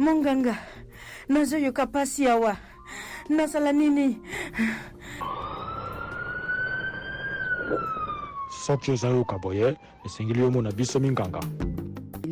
Monganga, nazoyoka pasi awa. Nasala nini? Soki ozali okaboye esengeli omona biso minganga.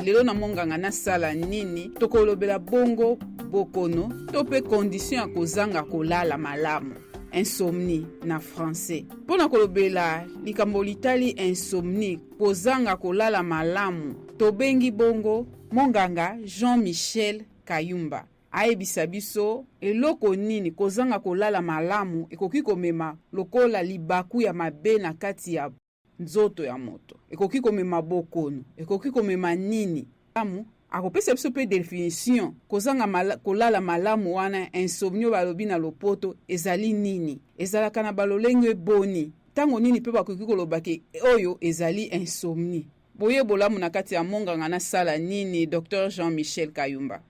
Lelo na monganga nasala nini tokolobela bongo bokono to pe condition ya kozanga kolala malamu, insomnie na français. Pona kolobela likambo litali insomnie, kozanga kolala malamu, tobengi bongo monganga Jean-Michel Kayumba. Ayebisa biso eloko nini kozanga kolala malamu ekoki komema lokola libaku ya mabe na kati ya nzoto ya moto. Ekoki komema bokono, ekoki komema nini? Amu akopesa biso pe definition kozanga kolala malamu wana insomnie balobi na lopoto ezali nini? Ezalaka na balolenge boni. Tango nini pe bakoki kolobake oyo ezali insomnie. Boye bolamu na kati ya monganga na sala nini Dr. Jean-Michel Kayumba.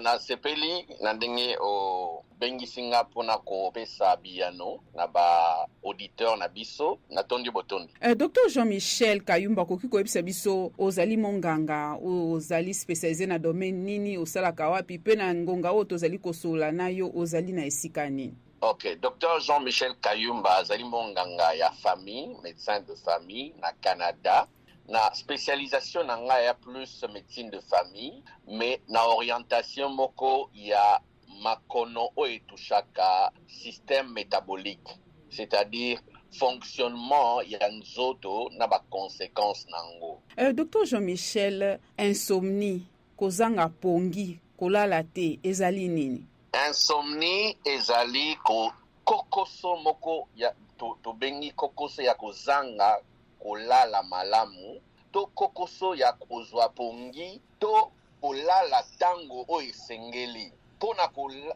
Na sepeli na ndenge o bengisinga pona ko pesa biyano na ba auditeur na biso na tondi botondi. Dr. Jean-Michel Kayumba koki koyebisa biso ozali monganga ozali spécialisé na domaine nini osalaka wapi pe na ngonga oyo tozali kosola na yo ozali na esika nini? Ok, Dr. Jean-Michel Kayumba azali monganga ya famille, médecin de famille na Canada. Na spécialisation na nga ya plus médecine de famille, mais na orientation moko ya makono o etushaka système métabolique, c'est-à-dire fonctionnement ya nzoto na ba conséquences nango. Dr. Jean-Michel, insomnie kozanga pongi kolala te ezali nini? Insomnie ezali ko kokoso moko ya to bengi kokoso ya kozanga kolala malamu, to kokoso ya kozwa pongi, to kolala tango o esengeli. Pona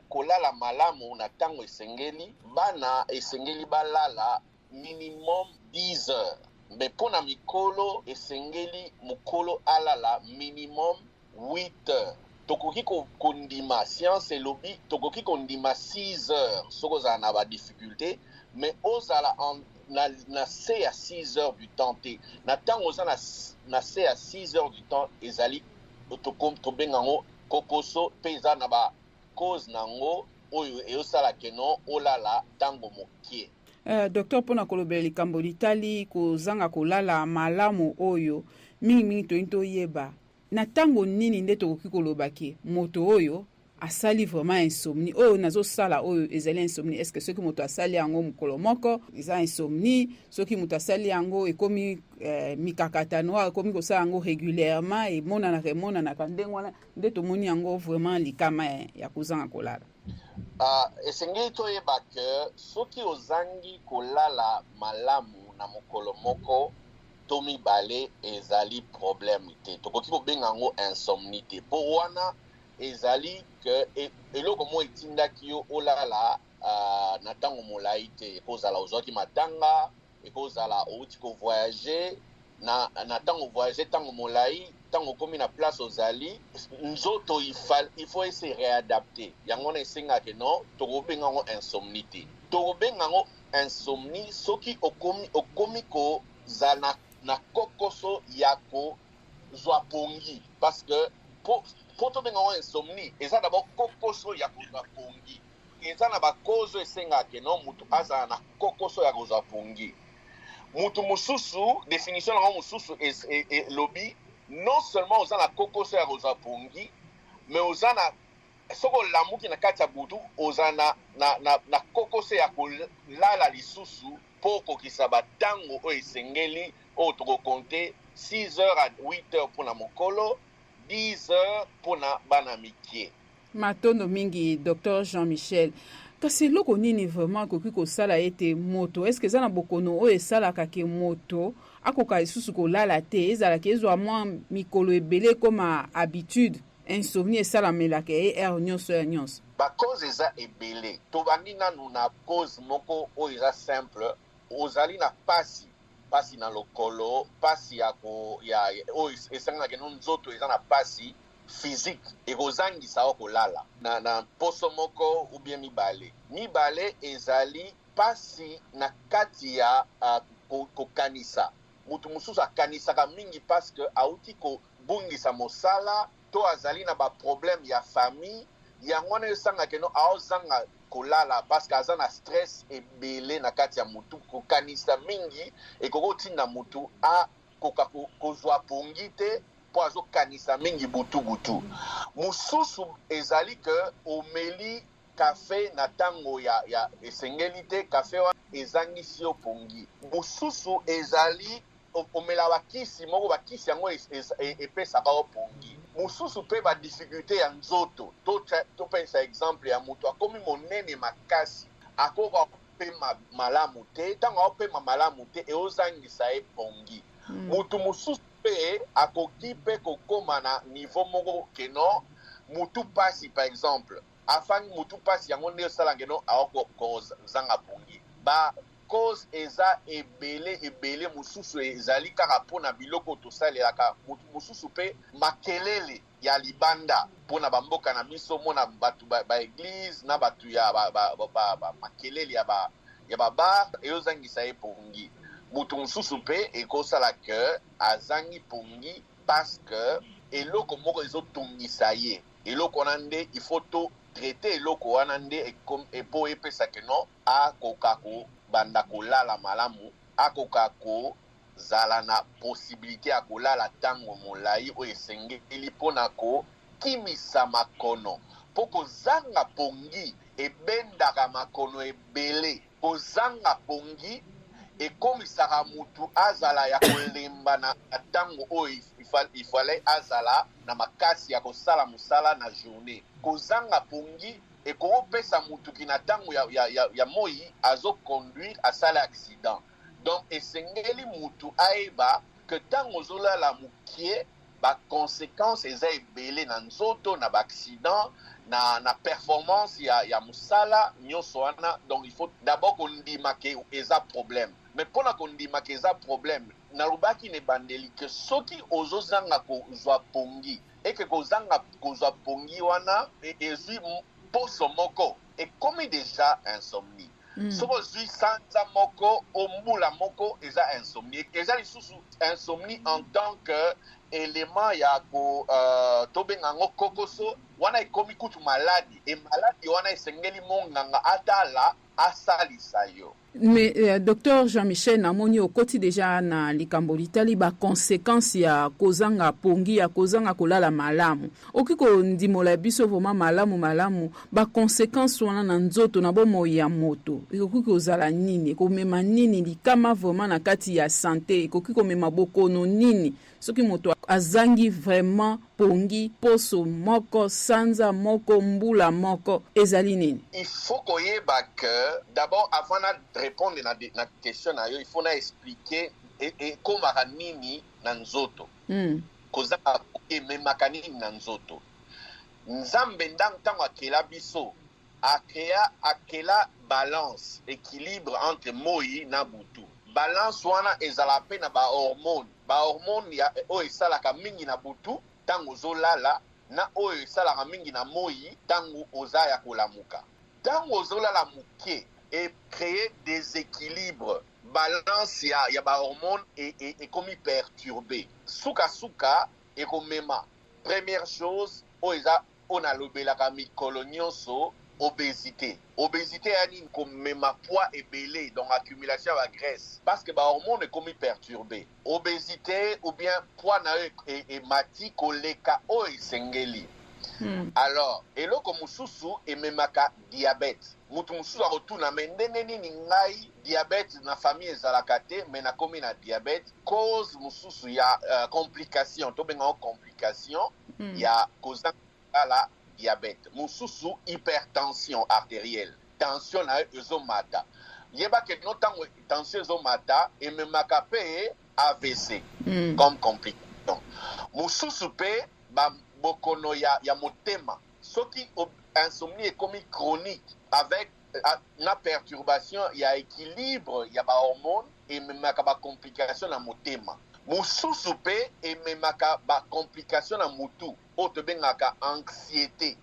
kolala malamu na tango esengeli, bana esengeli balala minimum 10 heures. Mais pona mikolo esengeli mukolo alala minimum 8 heures. Tokoki kondima science elobi, tokoki kondima 6 heures. Soko za na ba difficulté, mais ozala na C à 6 heures du temps te. Na tango za na C à 6 heures du temps ezali to bengango kokoso peza na ba cause nango oyo eosala keno olala tango mokie. Docteur pona kolobela likambo litali kozanga kolala malamu oyo mingi to yeba. Na tango nini nde tokoki kolobaki moto oyo asali vraiment insomnie oyo nazo sala oyo ezali insomnie? Est-ce que soki moto asali yango mukolo moko eza insomnie, soki moto asali yango ekomi mikakatano ekomi kosala yango régulièrement et mona na kandenge wana nde tomoni yango vraiment likama ya kozanga kolala? Esengeli toyeba ke soki ozangi kolala malamu na mukolo moko to mibale ezali problème te, tokoki kobenga yango insomnie te. Po wana ezali ke eloko mo etindaki yo olala na tango molai te. Ekozala ozwaki matanga, ekozala outi ko voyager na tango voyager tango molai, tango komi na place ozali nzoto il faut essayer réadapter. Yango na esengaka non tokobenga yango insomnie te. Tokobenga yango insomnie soki okomi ko zana na kokoso yako zwa pongi, parce que po to benga insomnie eza d'abord kokoso ya kozwa pongi, eza na bakozo esengaka no mutu aza na kokoso ya kozwa pongi. Mutu mususu définition na mususu lobi non seulement oza na kokoso ya kozwa pongi, mais oza na soko lamuki na kati ya butu oza na kokoso ya kolala lisusu po kokisa batango o esengeli o toko compter 6 heures à 8 heures pour na mokolo, 10 heures pour na bana mikie. Matondo mingi Dr. Jean-Michel. Kasi loko nini vraiment koki kosala ete moto? Est-ce que ça na bokono o esalaka ke moto akoka lisusu kolala te ezalaka ezwa mwa mikolo ebele comme habitude insomnie esalamelaka nyonso ya nyonso? Ba cause eza ebele. Tobandi nanu na cause moko o eza simple, ozali na pasi na lokolo, pasi ya esanga ke nzoto eza na pasi physique ekozangisa okolala na poso moko ou bien mibale ezali pasi na kati ya kokanisa. Mutu mususu akanisaka mingi parce que auti ko bungisa mosala to azali na ba problème ya famille yango wana esangaka no aozanga kolala parce que aza na stress ebele na kati ya mutu kokanisa mingi ekokotinda mutu akoka kozwa pongi te mpo azokanisa mingi butu mosusu ezali ke omeli kafe na ntango ya esengeli te kafe wana ezangisi yo pongi mosusu ezali omela bakisi moko bakisi yango epesaka yo pongi mosusu mpe badifficulté ya nzoto topesa exemple ya moto akomi monene makasi akoka kopema malamu te ntango aopema malamu te eozangisa ye pongi motu mosusu mpe akoki mpe kokóma na niveau moko keno motu pasi par exemple afangi motu pasi yango nde osalanga no aokozanga pongi cause eza ebele mosusu ezali kaka mpona biloko tosalelaka mosusu mpe makelele ya libanda mpona bamboka na biso mona bato baeglise na bato ya makelele ya babar eyozangisa ye pongi moto mosusu mpe ekosala ke azangi pongi parce que eloko moko ezotungisa ye eloko wana nde ifo to traite eloko wana nde epo epesake no akoka banda kolala malamu akoka kozala na posibilité ya kolala ntango molai oyo esengeli mpona kokimisa makono mpo kozanga pongi ebendaka makono ebele kozanga pongi ekomisaka mutu azala ya kolemba na ntango oyo ifale azala na makasi ya kosala mosala na journée kozanga pongi ekopesa mutu kina ntango ya moi azoconduire asala accident donc esengeli mutu ayeba ke ntango ozolala mokie baconséquence eza ebele na nzoto na baaccident na performance ya mosala nyonso wana donc il faut d'abord kondima ke eza problème mais mpona kondima ke eza problème nalobaki na ebandeli ke soki ozozanga kozwa pongi eke kozanga kozwa pongi wana ezwi poso moko ekomi déjà insomnie soki ozwi sanza moko ombula moko eza insomnie eza lisusu insomnie en tant que élément ya tobenga yango kokoso wana ekomi kutu maladi maladi wana esengeli monganga atala asalisa yo. Mais docteur Jean-Michel namoni okoti déjà na likambo litali ba conséquences ya kozanga pongi ya kozanga kolala malamu okiko ndimola biso vraiment malamu ba conséquences wana na nzoto na bomo ya moto ekokiko ozala nini komema nini likama vraiment na kati ya santé ekokiko mema bokono nini soki moto azangi vraiment pongi poso moko sanza moko mbula moko ezali nini. Il faut koyeba que d'abord avant de répondre na question na yo il faut na expliquer et komaka nini na nzoto kozaka ememaka nini na nzoto nzambe ntango akela biso akela balance équilibre entre moi na butu balance wana ezala pe na bahormone oyo esalaka mingi na butu ntango ozolala na oyo esalaka mingi na moi ntango oza ya kolamuka ntango ozolala moke ecrée déséquilibre balance ya bahormone ekomi perturbé suka ekomema première chose oyo eza oyo nalobelaka mikolo nyonso obésité yani komema poids ebele donc accumulation ya bagraisse parce que bahormone ekomi perturbé obésité ou bien poids na yo emati koleka oyo esengeli alors eloko mosusu ememaka diabète mutu mosusu akotuna me ndenge nini ngai diabète na famille ezalaka te me nakomi na diabète cause mosusu ya complication tobengaka complication ya kozala diabète mosusu hypertension artérielle tension na yo ezomata yebake no ntango tension ezomata ememaka mpe AVC comme complication mosusu mpe bokono ya motema soki insomnie ekomi chronique avec na perturbation ya équilibre ya bahormone ememaka bacomplication na motema mosusu mpe ememaka bacomplication na mutu oyo tobengaka anxiété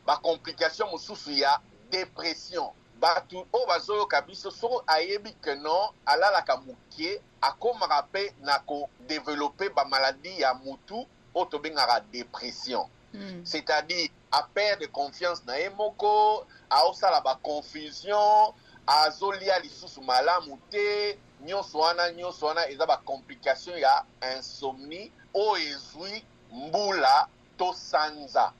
bacomplication mosusu ya dépression bato oyo bazoyoka biso soko ayebi ke non alalaka mokie akomaka mpe na kodéveloppe bamaladi ya mutu to bengaka dépression. C'est-à-dire à perdre confiance na emoko, a osala ba confusion, a zolia lisusu malamu te, nyonso wana eza ba complication ya insomnie o ezwi mbula to sanza.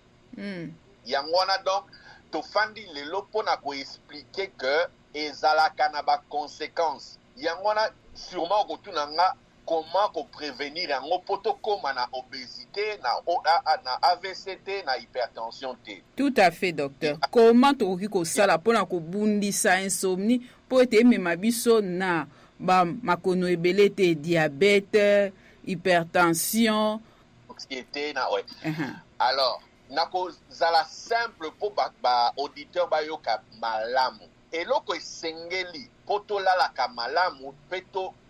Yango wana donc tofandi lelo mpona koexplike ke ezalaka na ba conséquence. Yango wana sûrement okotuna nga comment ko prévenir yango po tokóma na obésité, na AVC te, na hypertension te. Tout à fait, docteur. Comment tokoki kosala mpona kobundisa insomnie po ete emema biso na makono ebele te, diabète, hypertension, anxiété na ouais. Alors nakozala simple po ba auditeur bayoka malamu. Eloko esengeli po tolalaka malamu mpe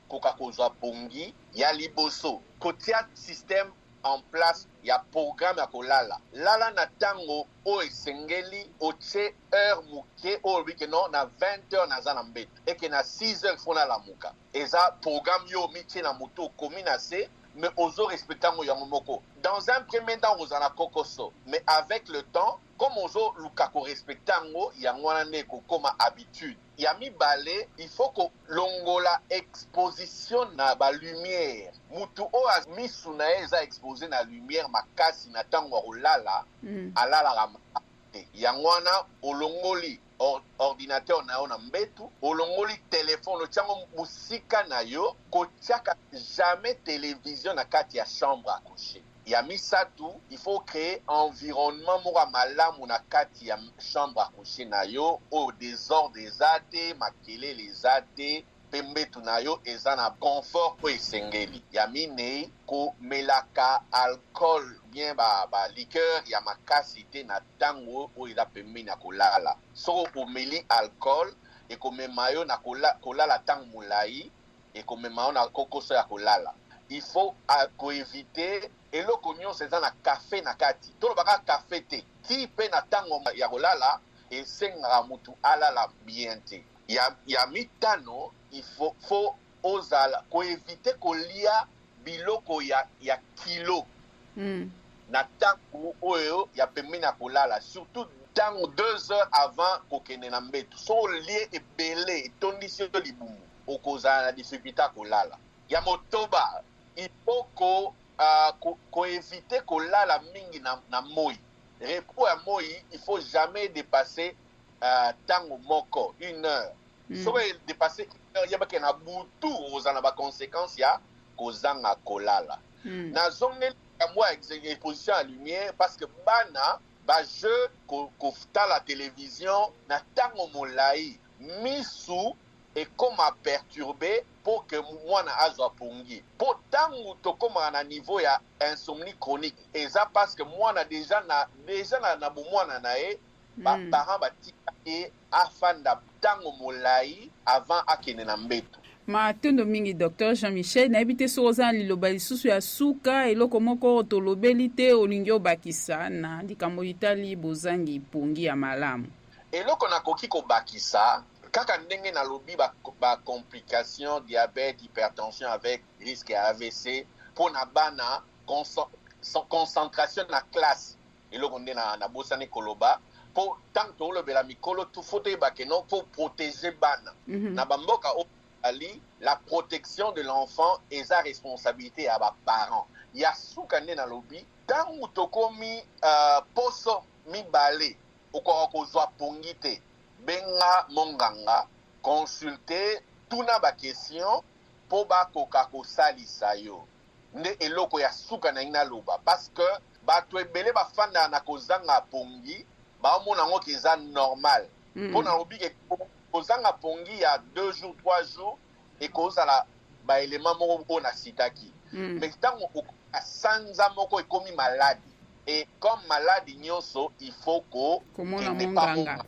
koka kozwa pongi ya liboso kotia système en place ya programme ya kolala lala na tango o esengeli otie heure moke o bike non na 20h naza na mbeto eke na 6h fona la muka eza programme yo mitie na moto komi na se mais ozo respectango yango moko. Dans un premier temps ozana kokoso, mais avec le temps comme ozo lukako respectango yango wana ne kokoma habitude. Ya mibale, il faut que longola exposition na ba lumière. Mutu o misu na eza exposé na lumière makasi na tango olala, alala ramate. Yango wana olongoli ordinateur na yo na mbetu, olongoli téléphone, otiango musika na yo, kotiaka jamais télévision na kati ya chambre à coucher. Ya misatu, il faut créer environnement moko malamu na kati ya chambre à coucher na yo, au désordre des ate, makelele eza te, pembetu na yo eza na confort po esengeli. Ya minei ko melaka alcool bien ba liqueur ya makasi te na tango o eza pembeni na kolala. Soko omeli alcool e komema yo na kolala tango molai e komema yo na kokoso ya kolala. Il faut éviter eloko nyonso eza na café na kati. Tolobaka café te. Ti pe na tango ya kolala esengaka mutu alala bien te. Ya mitano, il faut ozala koevite kolia biloko ya kilo na tango oyo ya pembeni ya kolala, surtout tango 2 heures avant kokende na mbetu. So lie ebele etondisi yo libumu okozala na difficulté kolala. Ya motoba, il faut koevite kolala mingi na moi. Repos ya moi, il faut jamais dépasser tango moko 1 heure. Soki dépasser 1 heure yebake na butu ozana ba conséquence ya kozanga kolala. Na zongeli ya mwa exposition à lumière parce que bana ba jeu kofuta la télévision na tango molai misu et comme à perturber pour que mwana azwa pongi. Pour tango tokoma na niveau ya insomnie chronique. Et ça parce que mwana déjà na mwana na e parents batika e afanda tango molai avant akene na mbeto. Matondo mingi Dr Jean-Michel na ebite soza liloba lisusu ya suka eloko moko tolobeli te olingi obakisa na likambo itali bozangi pongi ya malamu. Eloko nakoki kobakisa kaka ndenge na lobi ba complication diabète hypertension avec risque ya AVC pour na bana concentration na classe eloko nde na bosani koloba pour tant que olobela mikolo tout faut te non pour protéger bana na bamboka ali la protection de l'enfant et sa responsabilité à ba parents ya suka nde na lobi tangu tokomi poso mibale okozwa pongi te benga monganga consulter tuna ba question po ba koka kosalisa yo nde eloko ya suka na ina loba parce que bato ebele bafanda na kozanga pongi baomona ngo keza normal mpona lobi ke kozanga pongi ya 2 jours 3 jours ekozala baelema moko oyo na sitaki mais ntango sanza moko ekomi maladi et comme maladie nyonso il faut komona monganga.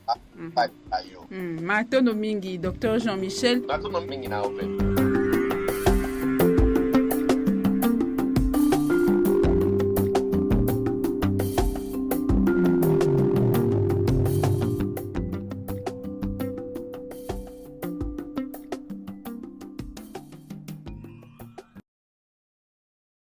Matondo mingi Dr Jean-Michel. Matondo mingi na open.